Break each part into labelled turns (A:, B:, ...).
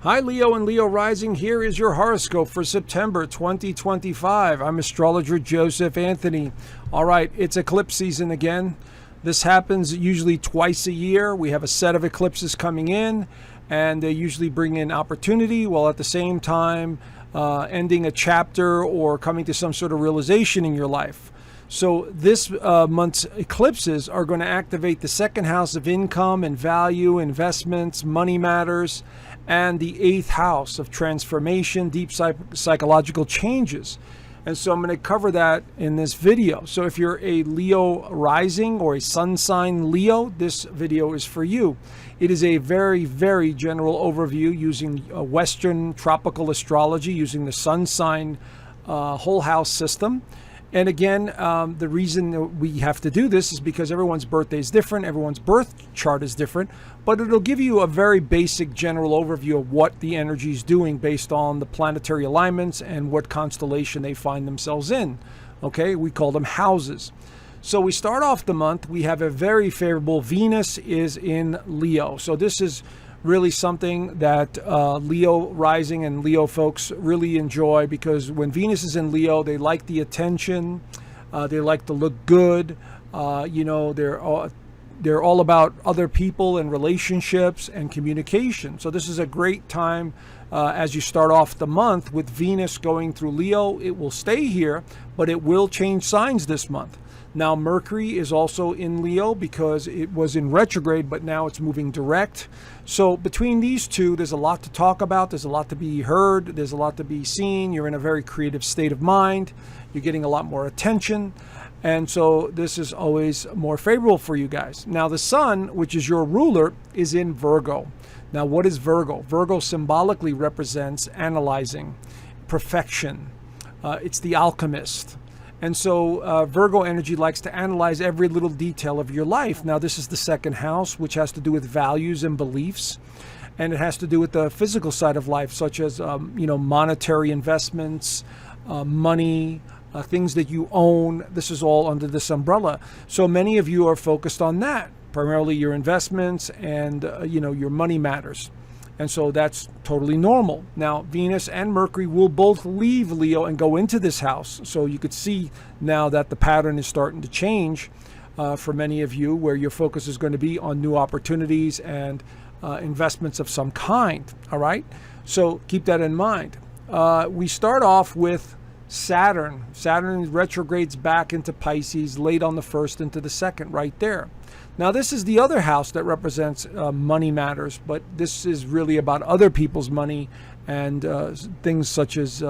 A: Hi Leo and Leo Rising, here is your horoscope for September 2025. I'm Astrologer Joseph Anthony. All right, it's eclipse season again. This happens usually twice a year. We have a set of eclipses coming in, and they usually bring in opportunity while at the same time ending a chapter or coming to some sort of realization in your life. So this month's eclipses are going to activate the second house of income and value, investments, money matters, and the eighth house of transformation, deep psychological changes. And so I'm going to cover that in this video. So if you're a Leo rising or a sun sign Leo, this video is for you. It is a very, very general overview using Western tropical astrology, using the sun sign whole house system. And again, the reason that we have to do this is because everyone's birthday is different, everyone's birth chart is different, but it'll give you a very basic general overview of what the energy is doing based on the planetary alignments and what constellation they find themselves in. Okay, we call them houses. So we start off the month, we have a very favorable Venus is in Leo. So this is really something that Leo rising and Leo folks really enjoy, because when Venus is in Leo, they like the attention, they like to look good, they're all about other people and relationships and communication. So this is a great time as you start off the month with Venus going through Leo. It will stay here, but it will change signs this month. Now Mercury is also in Leo because it was in retrograde, but now it's moving direct. So between these two, there's a lot to talk about. There's a lot to be heard. There's a lot to be seen. You're in a very creative state of mind. You're getting a lot more attention. And so this is always more favorable for you guys. Now the sun, which is your ruler, is in Virgo. Now what is Virgo? Virgo symbolically represents analyzing, perfection. It's the alchemist. And so Virgo energy likes to analyze every little detail of your life. Now, this is the second house, which has to do with values and beliefs. And it has to do with the physical side of life, such as, monetary investments, money, things that you own. This is all under this umbrella. So many of you are focused on that, primarily your investments and, your money matters. And so that's totally normal. Now, Venus and Mercury will both leave Leo and go into this house. So you could see now that the pattern is starting to change for many of you, where your focus is going to be on new opportunities and investments of some kind. All right. So keep that in mind. We start off with Saturn. Saturn retrogrades back into Pisces late on the 1st into the 2nd right there. Now, this is the other house that represents money matters, but this is really about other people's money and things such as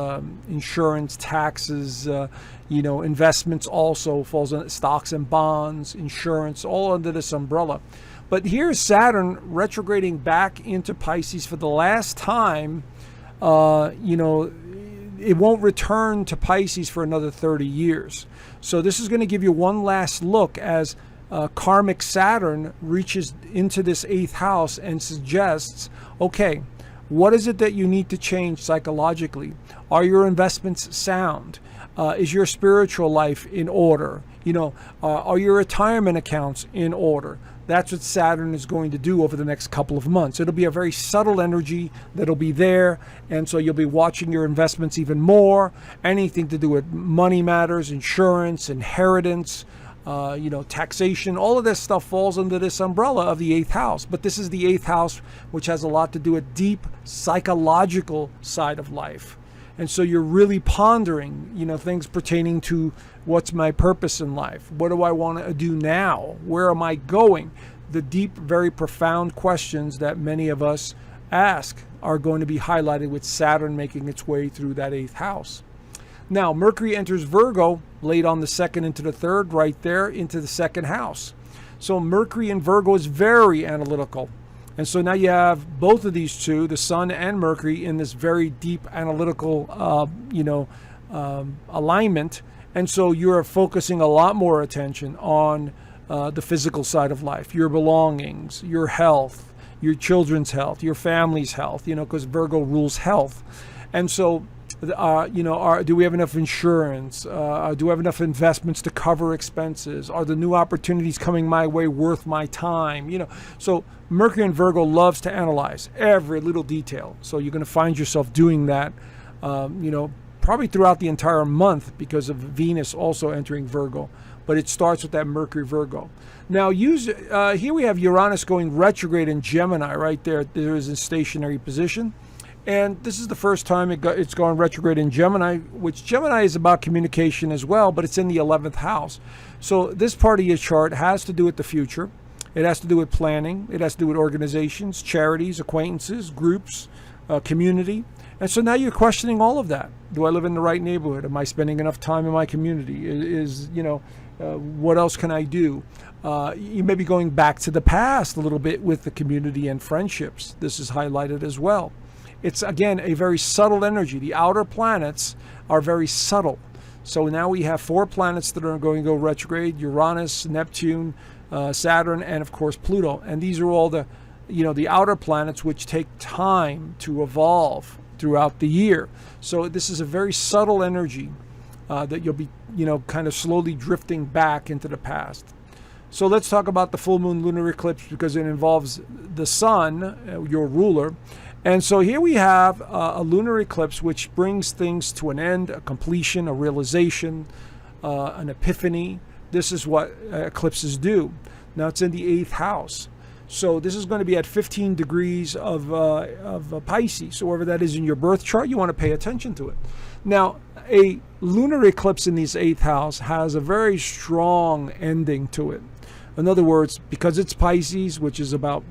A: insurance, taxes, investments also falls on stocks and bonds, insurance, all under this umbrella. But here's Saturn retrograding back into Pisces for the last time. It won't return to Pisces for another 30 years. So this is going to give you one last look as karmic Saturn reaches into this 8th house and suggests, okay, what is it that you need to change psychologically? Are your investments sound? Is your spiritual life in order? Are your retirement accounts in order? That's what Saturn is going to do over the next couple of months. It'll be a very subtle energy that'll be there. And so you'll be watching your investments even more. Anything to do with money matters, insurance, inheritance, taxation, all of this stuff falls under this umbrella of the 8th house. But this is the 8th house, which has a lot to do with deep psychological side of life. And so you're really pondering, things pertaining to what's my purpose in life? What do I want to do now? Where am I going? The deep, very profound questions that many of us ask are going to be highlighted with Saturn making its way through that 8th house. Now, Mercury enters Virgo late on the 2nd into the 3rd, right there into the 2nd house. So Mercury in Virgo is very analytical. And so now you have both of these two, the Sun and Mercury, in this very deep analytical, alignment. And so you're focusing a lot more attention on the physical side of life, your belongings, your health, your children's health, your family's health, because Virgo rules health. And so Do we have enough insurance? Do we have enough investments to cover expenses? Are the new opportunities coming my way worth my time? So Mercury in Virgo loves to analyze every little detail. So you're going to find yourself doing that, probably throughout the entire month because of Venus also entering Virgo. But it starts with that Mercury Virgo. Now, here we have Uranus going retrograde in Gemini right there. There is a stationary position. And this is the first time it's gone retrograde in Gemini, which Gemini is about communication as well, but it's in the 11th house. So this part of your chart has to do with the future. It has to do with planning. It has to do with organizations, charities, acquaintances, groups, community. And so now you're questioning all of that. Do I live in the right neighborhood? Am I spending enough time in my community? What else can I do? You may be going back to the past a little bit with the community and friendships. This is highlighted as well. It's, again, a very subtle energy. The outer planets are very subtle. So now we have 4 planets that are going to go retrograde: Uranus, Neptune, Saturn, and, of course, Pluto. And these are all the outer planets which take time to evolve throughout the year. So this is a very subtle energy that you'll be, kind of slowly drifting back into the past. So let's talk about the full moon lunar eclipse because it involves the sun, your ruler. And so here we have a lunar eclipse which brings things to an end, a completion, a realization, an epiphany. This is what eclipses do. Now it's in the 8th house. So this is going to be at 15 degrees of Pisces. So wherever that is in your birth chart, you want to pay attention to it. Now, a lunar eclipse in this 8th house has a very strong ending to it. In other words, because it's Pisces, which is about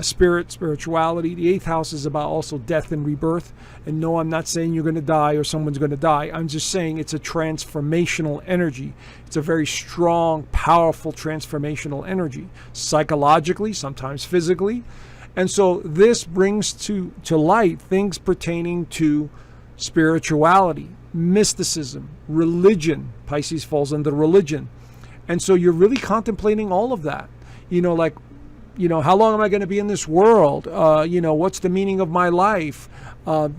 A: spirituality, the 8th house is about also death and rebirth. And no, I'm not saying you're going to die or someone's going to die. I'm just saying it's a transformational energy. It's a very strong, powerful transformational energy, psychologically, sometimes physically. And so this brings to light things pertaining to spirituality, mysticism, religion. Pisces falls under religion. And so you're really contemplating all of that. How long am I going to be in this world? What's the meaning of my life?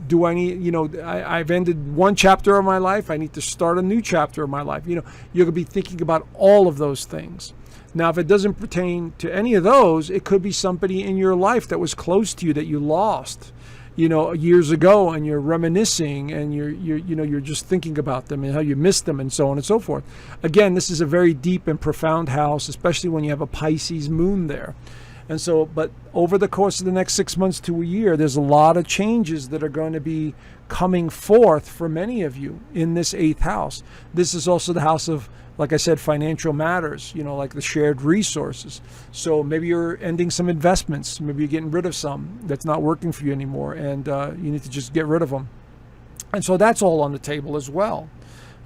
A: Do I need, I've ended one chapter of my life. I need to start a new chapter of my life. You're going to be thinking about all of those things. Now, if it doesn't pertain to any of those, it could be somebody in your life that was close to you that you lost, years ago, and you're reminiscing and you're just thinking about them and how you missed them and so on and so forth. Again, this is a very deep and profound house, especially when you have a Pisces moon there. And so, but over the course of the next 6 months to a year, there's a lot of changes that are going to be coming forth for many of you in this 8th house. This is also the house of, like I said, financial matters, like the shared resources. So maybe you're ending some investments. Maybe you're getting rid of some that's not working for you anymore, and you need to just get rid of them. And so that's all on the table as well,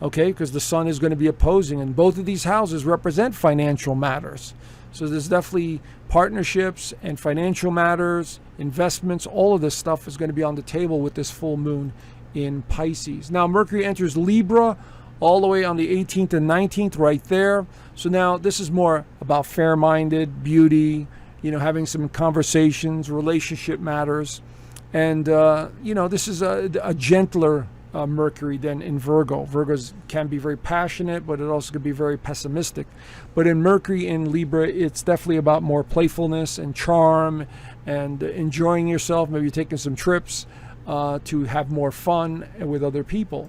A: okay? Because the sun is going to be opposing, and both of these houses represent financial matters. So there's definitely partnerships and financial matters, investments, all of this stuff is going to be on the table with this full moon in Pisces. Now, Mercury enters Libra all the way on the 18th and 19th right there. So now this is more about fair-minded, beauty, having some conversations, relationship matters. And, this is a gentler Mercury than in Virgo. Virgos can be very passionate, but it also can be very pessimistic. But in Mercury in Libra, it's definitely about more playfulness and charm and enjoying yourself. Maybe taking some trips to have more fun with other people.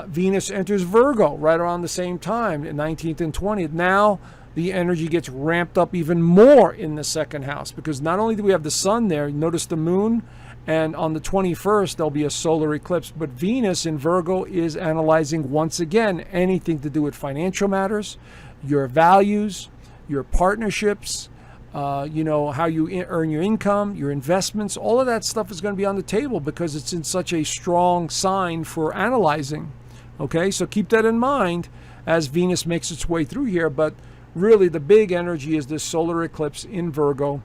A: Venus enters Virgo right around the same time, 19th and 20th. Now the energy gets ramped up even more in the 2nd house, because not only do we have the sun there, notice the moon, and on the 21st there'll be a solar eclipse, but Venus in Virgo is analyzing once again anything to do with financial matters, your values, your partnerships, how you earn your income, your investments. All of that stuff is going to be on the table because it's in such a strong sign for analyzing. Okay, so keep that in mind as Venus makes its way through here. But really the big energy is this solar eclipse in Virgo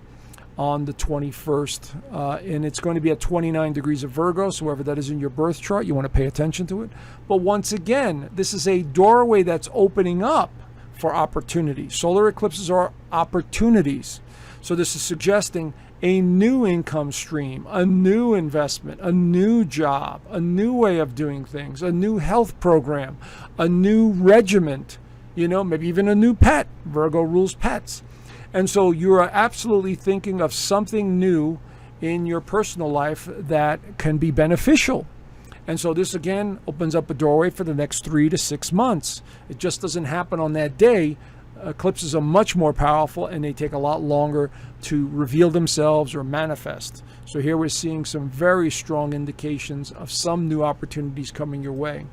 A: on the 21st. And it's going to be at 29 degrees of Virgo. So wherever that is in your birth chart, you want to pay attention to it. But once again, this is a doorway that's opening up for opportunity. Solar eclipses are opportunities. So this is suggesting a new income stream, a new investment, a new job, a new way of doing things, a new health program, a new regiment, maybe even a new pet. Virgo rules pets. And so you are absolutely thinking of something new in your personal life that can be beneficial. And so this again opens up a doorway for the next 3 to 6 months. It just doesn't happen on that day. Eclipses are much more powerful and they take a lot longer to reveal themselves or manifest. So here we're seeing some very strong indications of some new opportunities coming your way.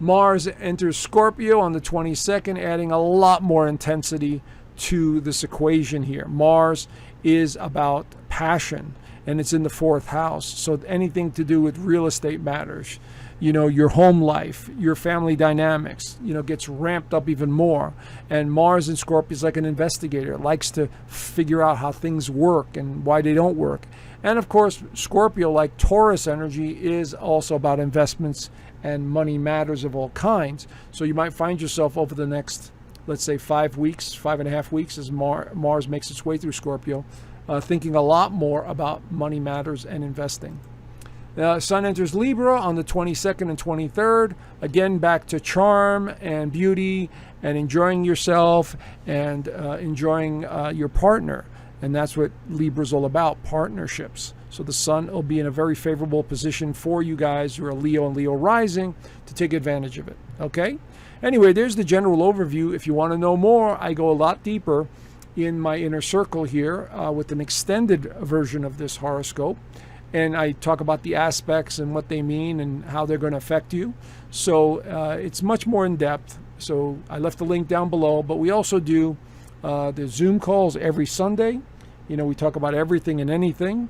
A: Mars enters Scorpio on the 22nd, adding a lot more intensity to this equation here. Mars is about passion and it's in the 4th house. So anything to do with real estate matters. Your home life, your family dynamics, gets ramped up even more. And Mars in Scorpio is like an investigator. It likes to figure out how things work and why they don't work. And of course, Scorpio, like Taurus energy, is also about investments and money matters of all kinds. So you might find yourself over the next, let's say 5.5 weeks, as Mars makes its way through Scorpio, thinking a lot more about money matters and investing. Sun enters Libra on the 22nd and 23rd. Again, back to charm and beauty and enjoying yourself and enjoying your partner. And that's what Libra's all about, partnerships. So the sun will be in a very favorable position for you guys who are Leo and Leo rising to take advantage of it. Okay? Anyway, there's the general overview. If you want to know more, I go a lot deeper in my inner circle here with an extended version of this horoscope. And I talk about the aspects and what they mean and how they're going to affect you. So it's much more in depth. So I left the link down below, but we also do the Zoom calls every Sunday. We talk about everything and anything.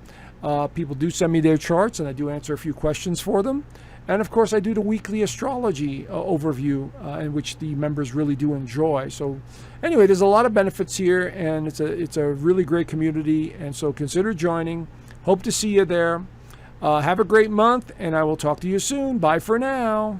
A: People do send me their charts and I do answer a few questions for them. And of course I do the weekly astrology overview in which the members really do enjoy. So anyway, there's a lot of benefits here and it's a really great community. And so consider joining. Hope to see you there. Have a great month, and I will talk to you soon. Bye for now.